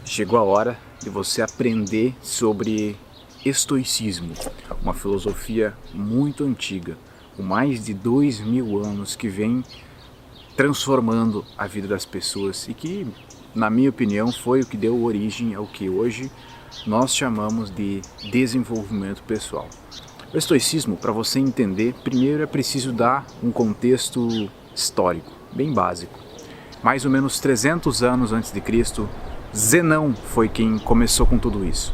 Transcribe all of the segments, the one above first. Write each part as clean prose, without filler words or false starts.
Chegou a hora de você aprender sobre estoicismo, uma filosofia muito antiga, com mais de 2000 anos, que vem transformando a vida das pessoas e que, na minha opinião, foi o que deu origem ao que hoje nós chamamos de desenvolvimento pessoal. O estoicismo, para você entender, primeiro é preciso dar um contexto histórico, bem básico. Mais ou menos 300 anos antes de Cristo, Zenão foi quem começou com tudo isso.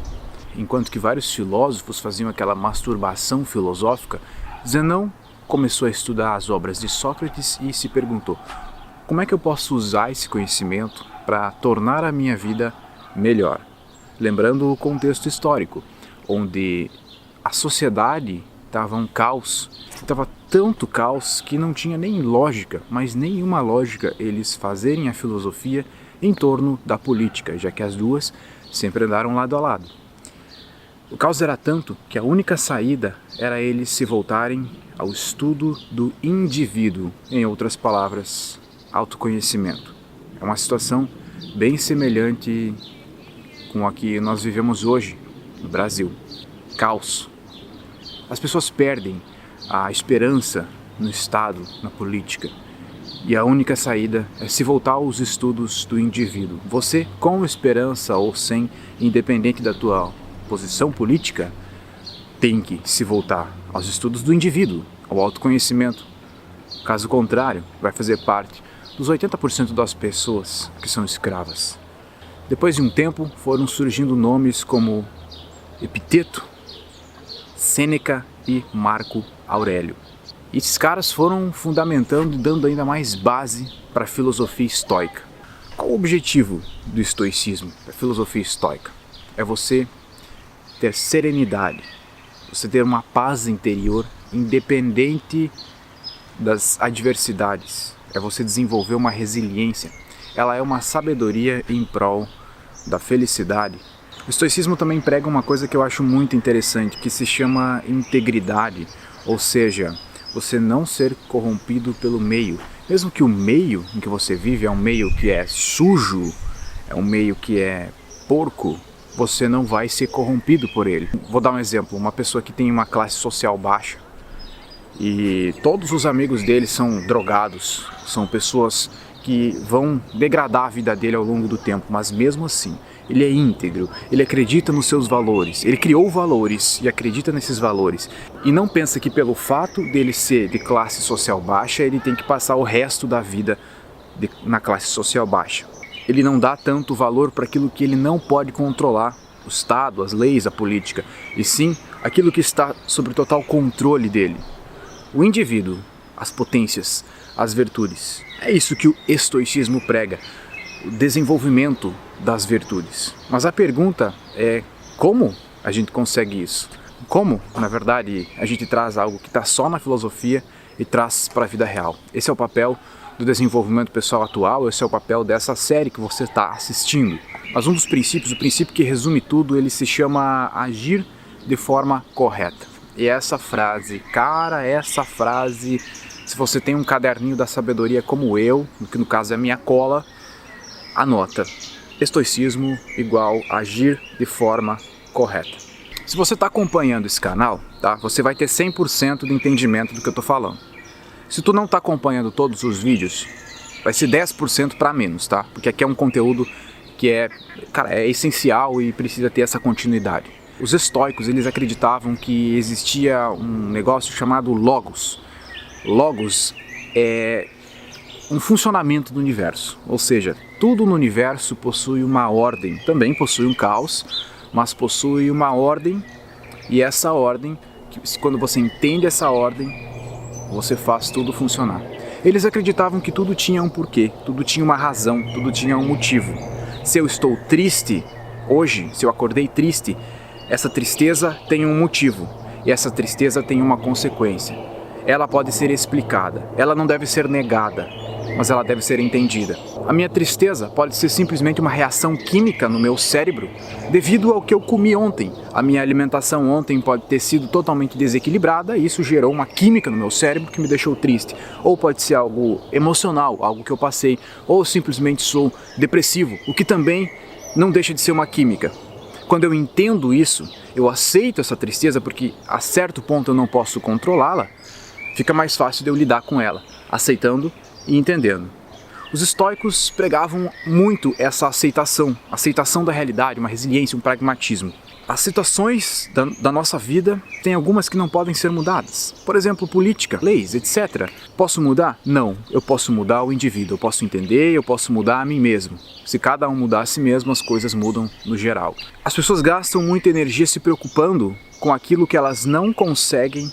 Enquanto que vários filósofos faziam aquela masturbação filosófica, Zenão começou a estudar as obras de Sócrates e se perguntou: como é que eu posso usar esse conhecimento para tornar a minha vida melhor? Lembrando o contexto histórico, onde a sociedade estava um caos, estava tanto caos que não tinha nem lógica, mas nenhuma lógica eles fazerem a filosofia em torno da política, já que as duas sempre andaram lado a lado. O caos era tanto que a única saída era eles se voltarem ao estudo do indivíduo, em outras palavras, autoconhecimento. É uma situação bem semelhante com a que nós vivemos hoje no Brasil. Caos. As pessoas perdem a esperança no Estado, na política. E a única saída é se voltar aos estudos do indivíduo. Você, com esperança ou sem, independente da tua posição política, tem que se voltar aos estudos do indivíduo, ao autoconhecimento. Caso contrário, vai fazer parte dos 80% das pessoas que são escravas. Depois de um tempo, foram surgindo nomes como Epiteto, Sêneca e Marco Aurélio. E esses caras foram fundamentando e dando ainda mais base para a filosofia estoica. Qual o objetivo do estoicismo, da filosofia estoica? É você ter serenidade, você ter uma paz interior independente das adversidades. É você desenvolver uma resiliência. Ela é uma sabedoria em prol da felicidade. O estoicismo também prega uma coisa que eu acho muito interessante, que se chama integridade, ou seja, você não ser corrompido pelo meio. Mesmo que o meio em que você vive é um meio que é sujo, é um meio que é porco, você não vai ser corrompido por ele. Vou dar um exemplo, uma pessoa que tem uma classe social baixa e todos os amigos dele são drogados, são pessoas que vão degradar a vida dele ao longo do tempo, mas mesmo assim, ele é íntegro, ele acredita nos seus valores, ele criou valores e acredita nesses valores. E não pensa que pelo fato dele ser de classe social baixa, ele tem que passar o resto da vida na classe social baixa. Ele não dá tanto valor para aquilo que ele não pode controlar, o Estado, as leis, a política, e sim aquilo que está sob total controle dele. O indivíduo, as potências, as virtudes. É isso que o estoicismo prega, o desenvolvimento das virtudes. Mas a pergunta é como a gente consegue isso? Como, na verdade, a gente traz algo que está só na filosofia e traz para a vida real? Esse é o papel do desenvolvimento pessoal atual, esse é o papel dessa série que você está assistindo. Mas um dos princípios, o princípio que resume tudo, ele se chama agir de forma correta. E essa frase, se você tem um caderninho da sabedoria como eu, que no caso é a minha cola, anota: estoicismo igual agir de forma correta. Se você está acompanhando esse canal, tá, você vai ter 100% de entendimento do que eu estou falando. Se tu não está acompanhando todos os vídeos, vai ser 10% para menos, tá? Porque aqui é um conteúdo que é essencial e precisa ter essa continuidade. Os estoicos, eles acreditavam que existia um negócio chamado logos. Logos é um funcionamento do universo, ou seja, tudo no universo possui uma ordem, também possui um caos, mas possui uma ordem, e essa ordem, quando você entende essa ordem, você faz tudo funcionar. Eles acreditavam que tudo tinha um porquê, tudo tinha uma razão, tudo tinha um motivo. Se eu estou triste hoje, se eu acordei triste, essa tristeza tem um motivo, e essa tristeza tem uma consequência. Ela pode ser explicada, ela não deve ser negada, mas ela deve ser entendida. A minha tristeza pode ser simplesmente uma reação química no meu cérebro devido ao que eu comi ontem. A minha alimentação ontem pode ter sido totalmente desequilibrada e isso gerou uma química no meu cérebro que me deixou triste. Ou pode ser algo emocional, algo que eu passei, ou simplesmente sou depressivo, o que também não deixa de ser uma química. Quando eu entendo isso, eu aceito essa tristeza porque a certo ponto eu não posso controlá-la, fica mais fácil de eu lidar com ela, aceitando e entendendo. Os estoicos pregavam muito essa aceitação da realidade, uma resiliência, um pragmatismo. As situações da nossa vida tem algumas que não podem ser mudadas. Por exemplo, política, leis, etc. Posso mudar? Não. Eu posso mudar o indivíduo, eu posso entender, eu posso mudar a mim mesmo. Se cada um mudar a si mesmo, as coisas mudam no geral. As pessoas gastam muita energia se preocupando com aquilo que elas não conseguem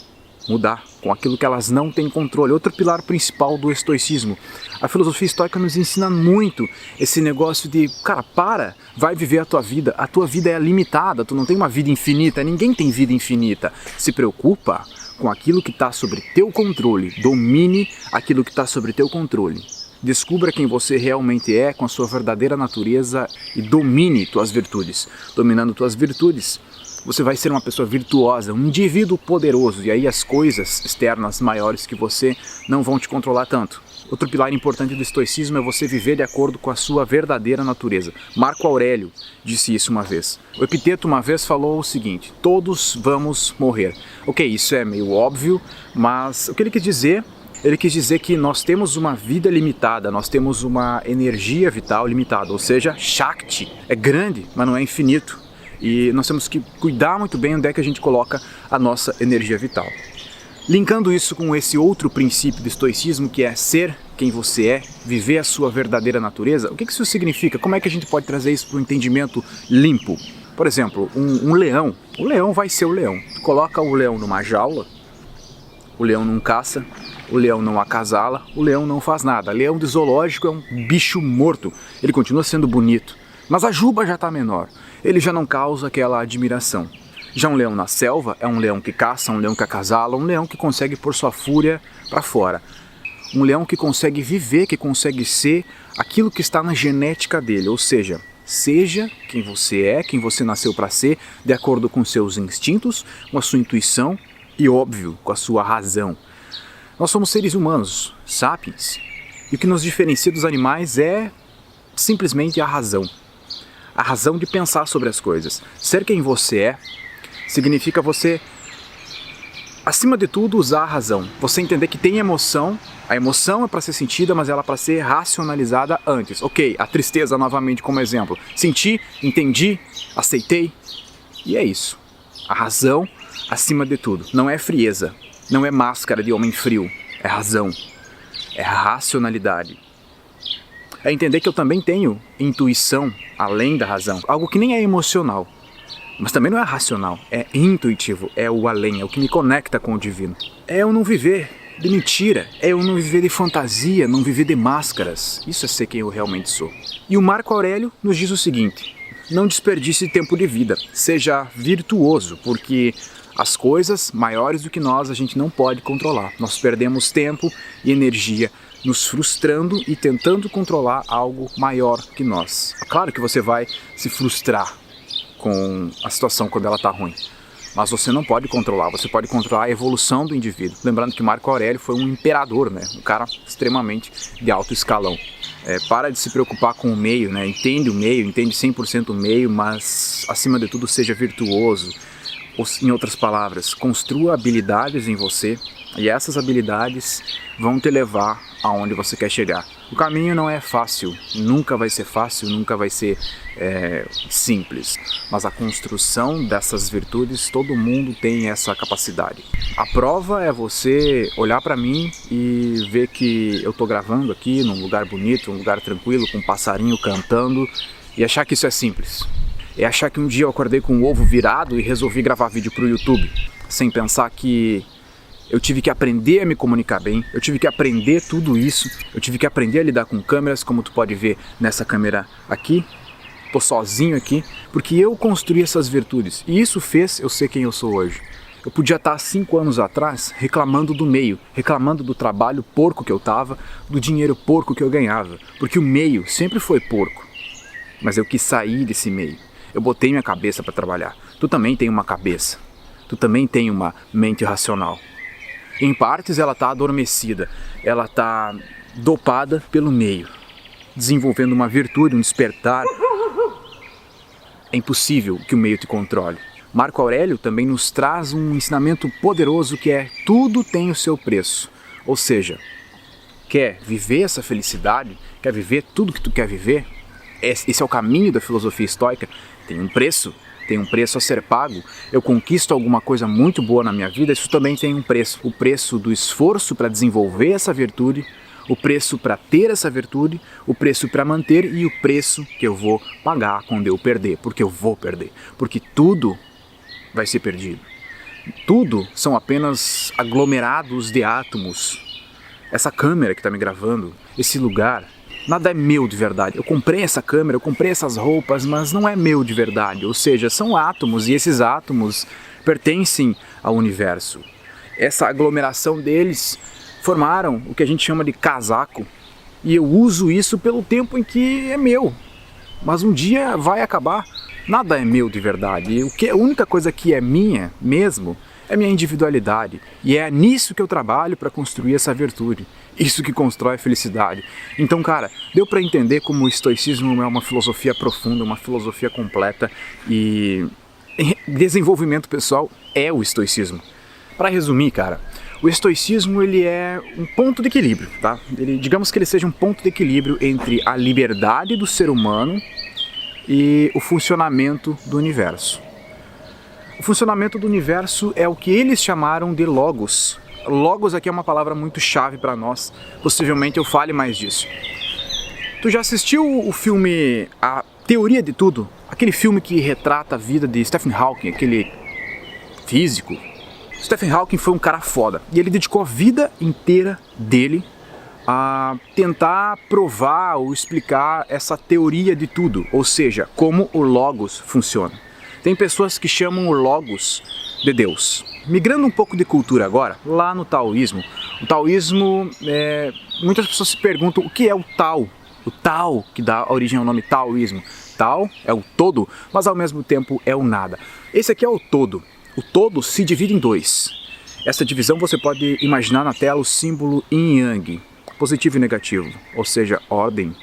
mudar, com aquilo que elas não têm controle. Outro pilar principal do estoicismo. A filosofia estoica nos ensina muito esse negócio de, cara, vai viver a tua vida é limitada, tu não tem uma vida infinita, ninguém tem vida infinita. Se preocupa com aquilo que está sobre teu controle, domine aquilo que está sobre teu controle. Descubra quem você realmente é com a sua verdadeira natureza e domine tuas virtudes. Dominando tuas virtudes, você vai ser uma pessoa virtuosa, um indivíduo poderoso, e aí as coisas externas maiores que você não vão te controlar tanto. Outro pilar importante do estoicismo é você viver de acordo com a sua verdadeira natureza. Marco Aurélio disse isso uma vez. O Epiteto uma vez falou o seguinte: todos vamos morrer. Ok, isso é meio óbvio, mas o que ele quis dizer? Ele quis dizer que nós temos uma vida limitada, nós temos uma energia vital limitada, ou seja, Shakti é grande, mas não é infinito. E nós temos que cuidar muito bem onde é que a gente coloca a nossa energia vital. Linkando isso com esse outro princípio do estoicismo, que é ser quem você é, viver a sua verdadeira natureza, o que isso significa? Como é que a gente pode trazer isso para um entendimento limpo? Por exemplo, um leão. O leão vai ser o leão. Tu coloca o leão numa jaula, o leão não caça, o leão não acasala, o leão não faz nada. Leão de zoológico é um bicho morto, ele continua sendo bonito. Mas a juba já está menor, ele já não causa aquela admiração. Já um leão na selva é um leão que caça, um leão que acasala, um leão que consegue pôr sua fúria para fora. Um leão que consegue viver, que consegue ser aquilo que está na genética dele, ou seja quem você é, quem você nasceu para ser, de acordo com seus instintos, com a sua intuição e, óbvio, com a sua razão. Nós somos seres humanos, sapiens, e o que nos diferencia dos animais é simplesmente a razão. A razão de pensar sobre as coisas. Ser quem você é significa você, acima de tudo, usar a razão. Você entender que tem emoção, a emoção é para ser sentida, mas ela é para ser racionalizada antes. Ok, a tristeza novamente como exemplo. Senti, entendi, aceitei, e é isso. A razão acima de tudo. Não é frieza, não é máscara de homem frio, é razão, é racionalidade. É entender que eu também tenho intuição além da razão, algo que nem é emocional, mas também não é racional, é intuitivo, é o além, é o que me conecta com o divino. É eu não viver de mentira, é eu não viver de fantasia, não viver de máscaras, isso é ser quem eu realmente sou. E o Marco Aurélio nos diz o seguinte: não desperdice tempo de vida, seja virtuoso, porque as coisas maiores do que nós a gente não pode controlar. Nós perdemos tempo e energia nos frustrando e tentando controlar algo maior que nós. Claro que você vai se frustrar com a situação quando ela está ruim, mas você não pode controlar, você pode controlar a evolução do indivíduo. Lembrando que Marco Aurélio foi um imperador, né? Um cara extremamente de alto escalão. Para de se preocupar com o meio, né? Entende o meio, entende 100% o meio, mas acima de tudo seja virtuoso. Em outras palavras, construa habilidades em você e essas habilidades vão te levar aonde você quer chegar. O caminho não é fácil, nunca vai ser fácil, nunca vai ser simples, mas a construção dessas virtudes, todo mundo tem essa capacidade. A prova é você olhar para mim e ver que eu estou gravando aqui num lugar bonito, um lugar tranquilo, com um passarinho cantando e achar que isso é simples. É achar que um dia eu acordei com o ovo virado e resolvi gravar vídeo para o YouTube, sem pensar que eu tive que aprender a me comunicar bem, eu tive que aprender tudo isso, eu tive que aprender a lidar com câmeras, como tu pode ver nessa câmera aqui. Tô sozinho aqui, porque eu construí essas virtudes e isso fez eu ser quem eu sou hoje. Eu podia estar 5 anos atrás reclamando do meio, reclamando do trabalho porco que eu tava, do dinheiro porco que eu ganhava, porque o meio sempre foi porco, mas eu quis sair desse meio. Eu botei minha cabeça para trabalhar. Tu também tem uma cabeça. Tu também tem uma mente racional. Em partes ela está adormecida. Ela está dopada pelo meio. Desenvolvendo uma virtude, um despertar. É impossível que o meio te controle. Marco Aurélio também nos traz um ensinamento poderoso que é: tudo tem o seu preço. Ou seja, quer viver essa felicidade, quer viver tudo que tu quer viver, esse é o caminho da filosofia estoica, tem um preço a ser pago. Eu conquisto alguma coisa muito boa na minha vida, isso também tem um preço. O preço do esforço para desenvolver essa virtude, o preço para ter essa virtude, o preço para manter e o preço que eu vou pagar quando eu perder, porque eu vou perder, porque tudo vai ser perdido. Tudo são apenas aglomerados de átomos. Essa câmera que está me gravando, esse lugar, nada é meu de verdade. Eu comprei essa câmera, eu comprei essas roupas, mas não é meu de verdade. Ou seja, são átomos e esses átomos pertencem ao universo. Essa aglomeração deles formaram o que a gente chama de casaco. E eu uso isso pelo tempo em que é meu. Mas um dia vai acabar. Nada é meu de verdade. A única coisa que é minha mesmo é minha individualidade. E é nisso que eu trabalho para construir essa virtude. Isso que constrói a felicidade. Então, cara, deu para entender como o estoicismo é uma filosofia profunda, uma filosofia completa, e desenvolvimento pessoal é o estoicismo. Para resumir, cara, o estoicismo ele é um ponto de equilíbrio, tá? Digamos que ele seja um ponto de equilíbrio entre a liberdade do ser humano e o funcionamento do universo. O funcionamento do universo é o que eles chamaram de logos. Logos aqui é uma palavra muito chave para nós, possivelmente eu fale mais disso. Tu já assistiu o filme A Teoria de Tudo? Aquele filme que retrata a vida de Stephen Hawking, aquele físico. Stephen Hawking foi um cara foda e ele dedicou a vida inteira dele a tentar provar ou explicar essa teoria de tudo, ou seja, como o Logos funciona. Tem pessoas que chamam o Logos de Deus. Migrando um pouco de cultura agora, lá no taoísmo. O taoísmo, muitas pessoas se perguntam o que é o Tao. O Tao que dá origem ao nome taoísmo. Tao é o todo, mas ao mesmo tempo é o nada. Esse aqui é o todo. O todo se divide em dois. Essa divisão você pode imaginar na tela o símbolo Yin Yang, positivo e negativo, ou seja, ordem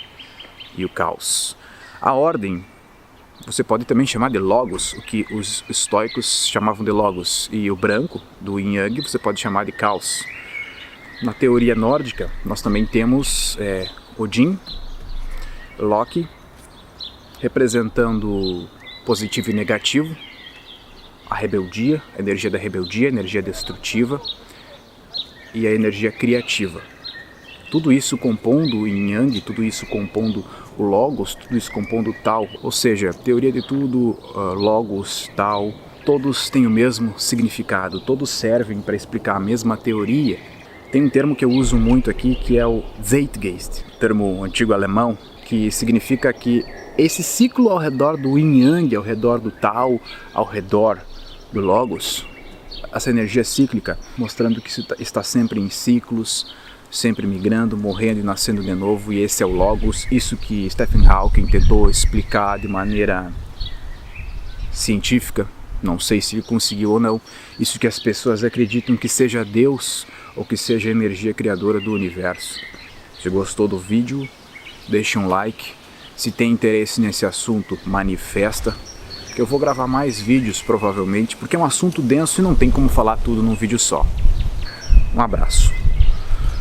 e o caos. A ordem você pode também chamar de logos, o que os estoicos chamavam de logos, e o branco, do Yin Yang, você pode chamar de caos. Na teoria nórdica, nós também temos Odin, Loki, representando positivo e negativo, a rebeldia, a energia da rebeldia, a energia destrutiva e a energia criativa. Tudo isso compondo o Yin Yang, tudo isso compondo o Logos, tudo isso compondo o Tao. Ou seja, teoria de tudo, Logos, Tao, todos têm o mesmo significado, todos servem para explicar a mesma teoria. Tem um termo que eu uso muito aqui que é o Zeitgeist, termo antigo alemão, que significa que esse ciclo ao redor do Yin Yang, ao redor do Tao, ao redor do Logos, essa energia cíclica, mostrando que está sempre em ciclos, sempre migrando, morrendo e nascendo de novo, e esse é o Logos, isso que Stephen Hawking tentou explicar de maneira científica, não sei se ele conseguiu ou não, isso que as pessoas acreditam que seja Deus ou que seja a energia criadora do universo. Se gostou do vídeo, deixa um like, se tem interesse nesse assunto, manifesta, que eu vou gravar mais vídeos provavelmente, porque é um assunto denso e não tem como falar tudo num vídeo só. Um abraço.